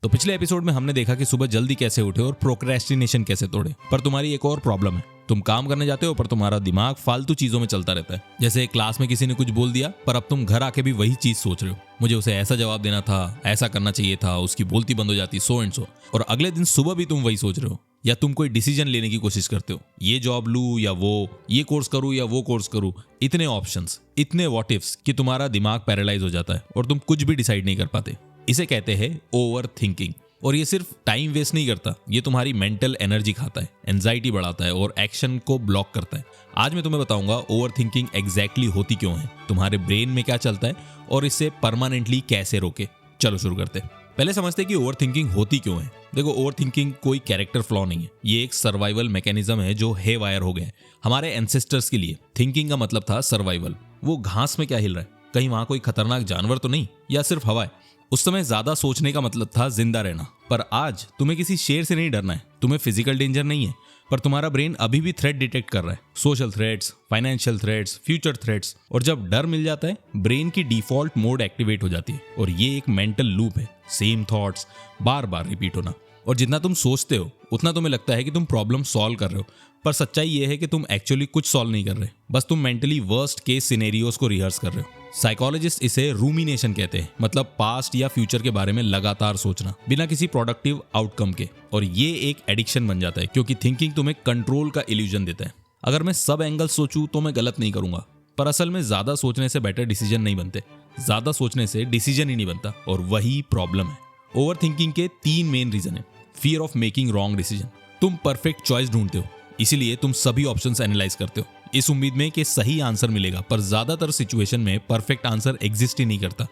तो पिछले एपिसोड में हमने देखा कि सुबह जल्दी कैसे उठे और प्रोक्रेस्टिनेशन कैसे तोड़े। पर तुम्हारी एक और प्रॉब्लम है, तुम काम करने जाते हो पर तुम्हारा दिमाग फालतू चीजों में चलता रहता है। जैसे क्लास में किसी ने कुछ बोल दिया पर अब तुम घर आके भी वही चीज सोच रहे हो, मुझे उसे ऐसा जवाब देना था, ऐसा करना चाहिए था, उसकी बोलती बंद हो जाती, सो एंड सो। और अगले दिन सुबह भी तुम वही सोच रहे हो। या तुम कोई डिसीजन लेने की कोशिश करते हो, ये जॉब लूं या वो, ये कोर्स करूं या वो कोर्स करूं। इतने ऑप्शंस, इतने व्हाट इफ्स कि तुम्हारा दिमाग पैरालाइज हो जाता है और तुम कुछ भी डिसाइड नहीं कर पाते। इसे कहते हैं ओवर थिंकिंग। और ये सिर्फ टाइम वेस्ट नहीं करता, ये तुम्हारी मेंटल एनर्जी खाता है, एंजाइटी बढ़ाता है और एक्शन को ब्लॉक करता है। आज मैं तुम्हें बताऊंगा ओवर थिंकिंग एग्जैक्टली होती क्यों है, तुम्हारे ब्रेन में क्या चलता है और इसे परमानेंटली कैसे रोके। चलो शुरू करते। पहले समझते कि ओवर थिंकिंग होती क्यों है। देखो, ओवर थिंकिंग कोई कैरेक्टर फ्लॉ नहीं है, ये एक सर्वाइवल मैकेनिज्म है जो हे वायर हो गया है। हमारे एंसेस्टर्स के लिए थिंकिंग का मतलब था सर्वाइवल। वो घास में क्या हिल रहा है, कहीं वहां कोई खतरनाक जानवर तो नहीं, या सिर्फ हवा है। उस समय ज्यादा सोचने का मतलब था जिंदा रहना। पर आज तुम्हें किसी शेर से नहीं डरना है, तुम्हें फिजिकल डेंजर नहीं है, पर तुम्हारा ब्रेन अभी भी थ्रेट डिटेक्ट कर रहा है। Social threats, financial threats, future threats. और जब डर मिल जाता है, ब्रेन की डिफॉल्ट मोड एक्टिवेट हो जाती है और ये एक मेंटल लूप है। सेम थॉट्स बार बार रिपीट होना। और जितना तुम सोचते हो उतना तुम्हें लगता है कि तुम प्रॉब्लम सॉल्व कर रहे हो, पर सच्चाई ये है कि तुम एक्चुअली कुछ सॉल्व नहीं कर रहे, बस तुम मेंटली वर्स्ट केस सिनेरियोस को रिहर्स कर रहे हो। साइकोलॉजिस्ट इसे रूमिनेशन कहते हैं, मतलब पास्ट या फ्यूचर के बारे में लगातार सोचना बिना किसी प्रोडक्टिव आउटकम के। और ये एक एडिक्शन बन जाता है क्योंकि थिंकिंग तुम्हें कंट्रोल का इल्यूजन देता है। अगर मैं सब एंगल सोचूं तो मैं गलत नहीं करूंगा, पर असल में ज्यादा सोचने से बेटर डिसीजन नहीं बनते, ज्यादा सोचने से डिसीजन ही नहीं बनता। और वही प्रॉब्लम है। ओवर थिंकिंग के 3 मेन रीजन है। Fear of making wrong decision, तुम परफेक्ट चॉइस ढूंढते हो, इसीलिए तुम सभी ऑप्शंस एनालाइज करते हो इस उम्मीद में कि सही आंसर मिलेगा, पर ज्यादातर सिचुएशन में परफेक्ट आंसर एग्जिस्ट ही नहीं करता।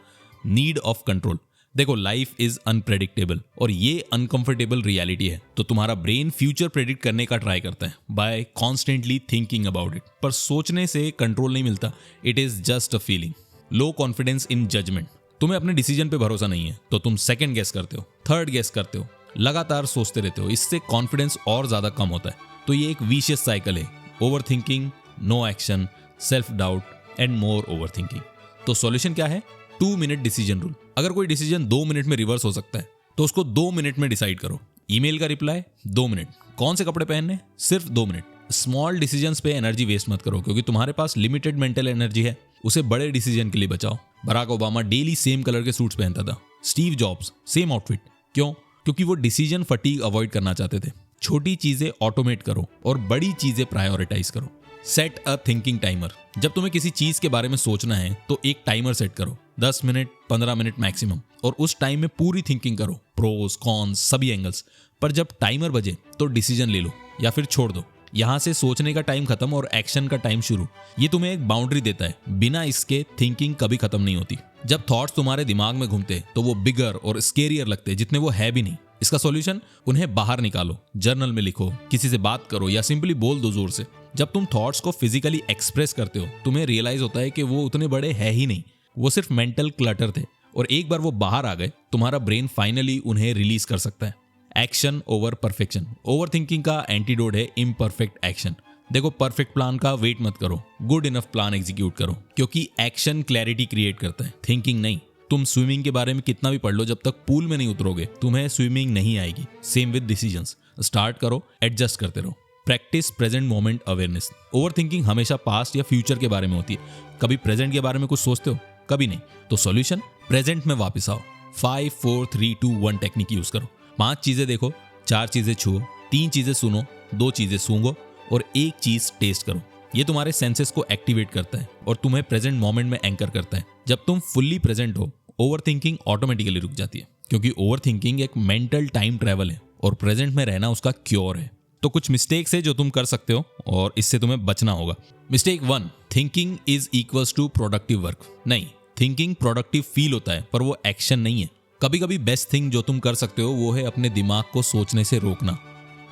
Need of control. देखो, लाइफ इज अनप्रेडिक्टेबल और ये अनकंफर्टेबल रियलिटी है, तो तुम्हारा ब्रेन फ्यूचर प्रेडिक्ट करने का ट्राई करता है by constantly thinking about it. पर सोचने से कंट्रोल नहीं मिलता, it is just a feeling. Low confidence in judgement, तुम्हें अपने डिसीजन पे भरोसा नहीं है तो तुम सेकंड गेस करते हो, थर्ड गेस करते हो, लगातार सोचते रहते हो। इससे कॉन्फिडेंस और ज्यादा कम होता है। तो ये एक विशियस साइकिल है, overthinking, no action, self doubt and more overthinking. तो सॉल्यूशन क्या है? 2 मिनट डिसीजन रूल। अगर कोई डिसीजन 2 मिनट में रिवर्स हो सकता है तो उसको 2 मिनट में डिसाइड करो। ईमेल का रिप्लाई 2 मिनट, कौन से कपड़े पहनने सिर्फ 2 मिनट। स्मॉल डिसीजंस पे एनर्जी वेस्ट मत करो क्योंकि तुम्हारे पास लिमिटेड मेंटल एनर्जी है, उसे बड़े डिसीजन के लिए बचाओ। Barack Obama daily same colour के सूट्स पहनता था, स्टीव जॉब्स सेम आउटफिट। क्यों? क्योंकि वो डिसीजन फटीग अवॉइड करना चाहते थे। छोटी चीजें ऑटोमेट करो और बड़ी चीजें प्रायोरिटाइज करो। Set a thinking timer. जब तुम्हें किसी चीज के बारे में सोचना है तो एक टाइमर सेट करो, 10 मिनट, 15 मिनट मैक्सिमम, और उस टाइम में पूरी थिंकिंग करो, प्रोस कॉन्स सभी एंगल्स। पर जब टाइमर बजे तो डिसीजन ले लो या फिर छोड़ दो। यहां से सोचने का टाइम खत्म और एक्शन का टाइम शुरू। ये तुम्हें एक बाउंड्री देता है, बिना इसके थिंकिंग कभी खत्म नहीं होती। जब थॉट्स तुम्हारे दिमाग में घूमते तो वो बिगर और स्केरियर लगते जितने वो है भी नहीं। इसका सॉल्यूशन, उन्हें बाहर निकालो, जर्नल में लिखो, किसी से बात करो या सिंपली बोल दो जोर से। जब तुम थॉट्स को फिजिकली एक्सप्रेस करते हो तुम्हें रियलाइज होता है कि वो उतने बड़े है ही नहीं, वो सिर्फ मेंटल क्लटर थे। और एक बार वो बाहर आ गए, तुम्हारा ब्रेन फाइनली उन्हें रिलीज कर सकता है। Action over perfection. Over thinking का एंटीडोट है इम्परफेक्ट एक्शन। देखो, परफेक्ट प्लान का वेट मत करो, गुड इनफ प्लान एग्जीक्यूट करो, क्योंकि एक्शन क्लैरिटी क्रिएट करता है, थिंकिंग नहीं। तुम स्विमिंग के बारे में कितना भी पढ़ लो, जब तक पूल में नहीं उतरोगे तुम्हें स्विमिंग नहीं आएगी। सेम विद डिसीजंस, स्टार्ट करो, एडजस्ट करते रहो। Practice present moment awareness. Over thinking हमेशा पास्ट या फ्यूचर के बारे में होती है। कभी प्रेजेंट के बारे में कुछ सोचते हो? कभी नहीं। तो सॉल्यूशन, प्रेजेंट में वापस आओ। 5 4 3 2 1 टेक्निक यूज करो। 5 चीजें देखो, 4 चीजें छुओ, 3 चीजें सुनो, 2 चीजें सूंघो और 1 चीज टेस्ट करो। ये तुम्हारे सेंसेस को एक्टिवेट करता है और तुम्हें प्रेजेंट मोमेंट में एंकर करता है। जब तुम फुल्ली प्रेजेंट हो, ओवर थिंकिंग ऑटोमेटिकली रुक जाती है, क्योंकि ओवर थिंकिंग एक मेंटल टाइम ट्रैवल है और प्रेजेंट में रहना उसका क्योर है। तो कुछ मिस्टेक्स है जो तुम कर सकते हो और इससे तुम्हें बचना होगा। Mistake 1, thinking is equals to productive work. नहीं, थिंकिंग प्रोडक्टिव फील होता है पर वो एक्शन नहीं है। कभी कभी बेस्ट थिंग जो तुम कर सकते हो वो है अपने दिमाग को सोचने से रोकना।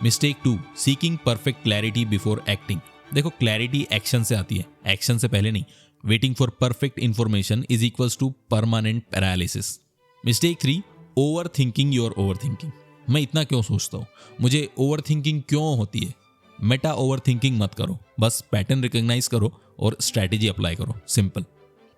Mistake 2, seeking perfect clarity before acting. देखो, क्लैरिटी एक्शन से आती है, एक्शन से पहले नहीं। Waiting for perfect information is equals to permanent paralysis. Mistake 3, overthinking your overthinking. मैं इतना क्यों सोचता हूँ, मुझे ओवर थिंकिंग क्यों होती है? मेटा ओवर थिंकिंग मत करो, बस पैटर्न रिकॉग्नाइज करो और स्ट्रैटेजी अप्लाई करो, सिंपल।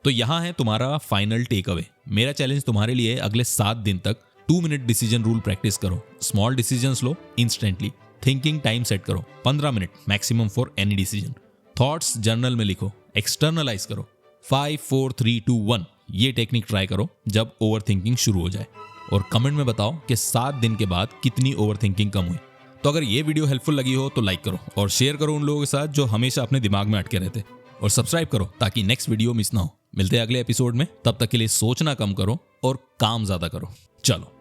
तो यहाँ है तुम्हारा फाइनल टेक अवे। मेरा चैलेंज तुम्हारे लिए अगले 7 दिन तक 2 मिनट डिसीजन रूल प्रैक्टिस करो, स्मॉल डिसीजंस लो इंस्टेंटली, थिंकिंग टाइम सेट करो 15 minute maximum for any decision, thoughts journal में लिखो, एक्सटर्नलाइज करो। 5 4 3 2 1 ये टेक्निक ट्राई करो जब ओवर थिंकिंग शुरू हो जाए, और कमेंट में बताओ कि 7 दिन के बाद कितनी ओवर थिंकिंग कम हुई। तो अगर ये वीडियो हेल्पफुल लगी हो तो लाइक करो और शेयर करो उन लोगों के साथ जो हमेशा अपने दिमाग में अटके रहते, और सब्सक्राइब करो ताकि नेक्स्ट वीडियो मिस ना हो। मिलते हैं अगले एपिसोड में, तब तक के लिए सोचना कम करो और काम ज्यादा करो। चलो।